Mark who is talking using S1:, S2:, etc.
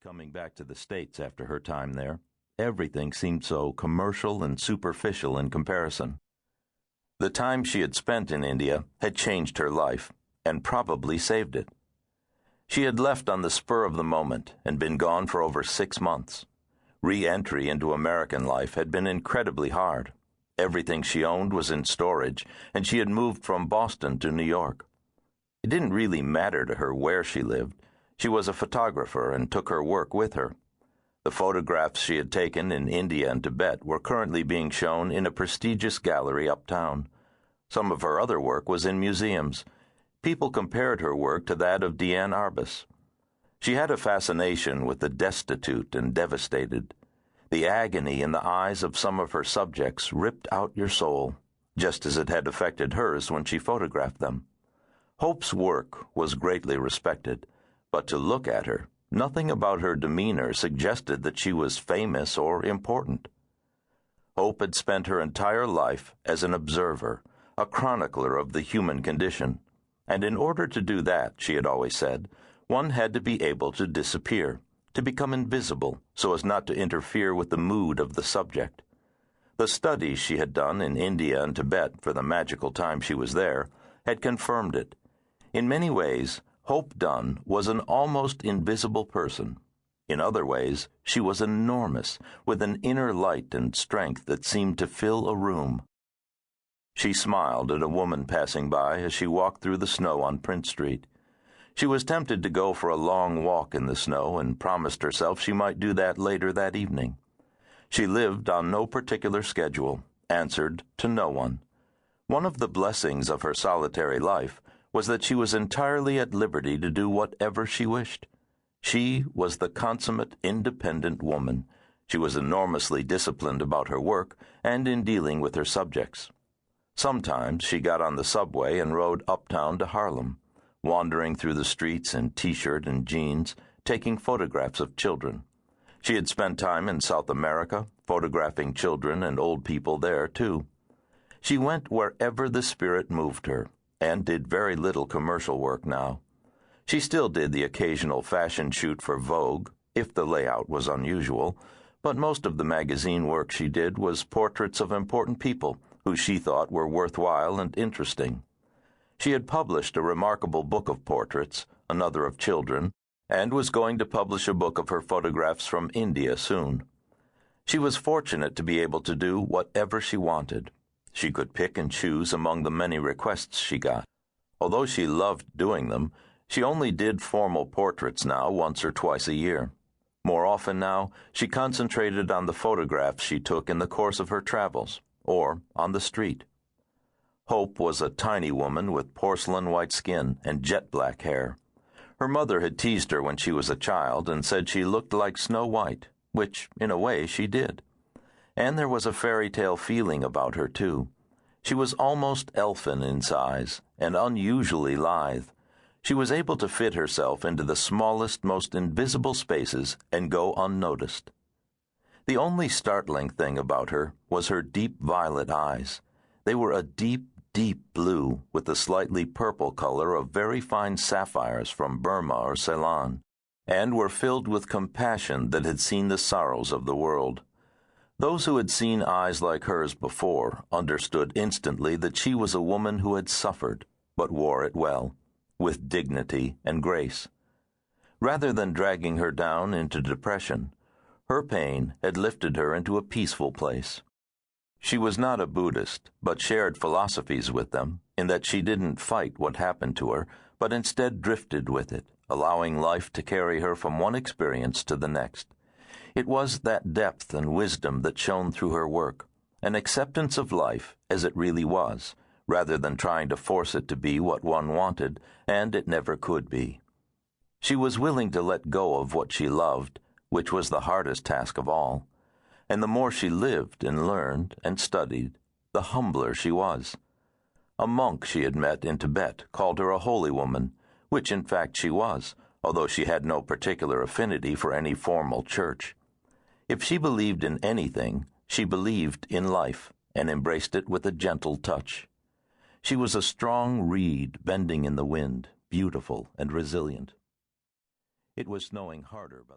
S1: coming back to the States after her time there. Everything seemed so commercial and superficial in comparison. The time she had spent in India had changed her life, and probably saved it. She had left on the spur of the moment and been gone for over 6 months. Re-entry into American life had been incredibly hard. Everything she owned was in storage, and she had moved from Boston to New York. It didn't really matter to her where she lived. She was a photographer and took her work with her. The photographs she had taken in India and Tibet were currently being shown in a prestigious gallery uptown. Some of her other work was in museums. People compared her work to that of Diane Arbus. She had a fascination with the destitute and devastated. The agony in the eyes of some of her subjects ripped out your soul, just as it had affected hers when she photographed them. Hope's work was greatly respected, but to look at her, nothing about her demeanor suggested that she was famous or important. Hope had spent her entire life as an observer, a chronicler of the human condition, and in order to do that, she had always said, one had to be able to disappear, to become invisible so as not to interfere with the mood of the subject. The studies she had done in India and Tibet for the magical time she was there had confirmed it. In many ways, Hope Dunne was an almost invisible person. In other ways, she was enormous, with an inner light and strength that seemed to fill a room. She smiled at a woman passing by as she walked through the snow on Prince Street. She was tempted to go for a long walk in the snow and promised herself she might do that later that evening. She lived on no particular schedule, answered to no one. One of the blessings of her solitary life was that she was entirely at liberty to do whatever she wished. She was the consummate independent woman. She was enormously disciplined about her work and in dealing with her subjects. Sometimes she got on the subway and rode uptown to Harlem, wandering through the streets in T-shirt and jeans, taking photographs of children. She had spent time in South America, photographing children and old people there, too. She went wherever the spirit moved her, and did very little commercial work now. She still did the occasional fashion shoot for Vogue, if the layout was unusual, but most of the magazine work she did was portraits of important people who she thought were worthwhile and interesting. She had published a remarkable book of portraits, another of children, and was going to publish a book of her photographs from India soon. She was fortunate to be able to do whatever she wanted. She could pick and choose among the many requests she got. Although she loved doing them, she only did formal portraits now once or twice a year. More often now, she concentrated on the photographs she took in the course of her travels, or on the street. Hope was a tiny woman with porcelain-white skin and jet-black hair. Her mother had teased her when she was a child and said she looked like Snow White, which, in a way, she did. And there was a fairy-tale feeling about her, too. She was almost elfin in size and unusually lithe. She was able to fit herself into the smallest, most invisible spaces and go unnoticed. The only startling thing about her was her deep violet eyes. They were a deep, deep blue with the slightly purple color of very fine sapphires from Burma or Ceylon, and were filled with compassion that had seen the sorrows of the world. Those who had seen eyes like hers before understood instantly that she was a woman who had suffered, but wore it well, with dignity and grace. Rather than dragging her down into depression, her pain had lifted her into a peaceful place. She was not a Buddhist, but shared philosophies with them, in that she didn't fight what happened to her, but instead drifted with it, allowing life to carry her from one experience to the next. It was that depth and wisdom that shone through her work, an acceptance of life as it really was, rather than trying to force it to be what one wanted, and it never could be. She was willing to let go of what she loved, which was the hardest task of all, and the more she lived and learned and studied, the humbler she was. A monk she had met in Tibet called her a holy woman, which in fact she was, although she had no particular affinity for any formal church. If she believed in anything, she believed in life, and embraced it with a gentle touch. She was a strong reed bending in the wind, beautiful and resilient. It was snowing harder by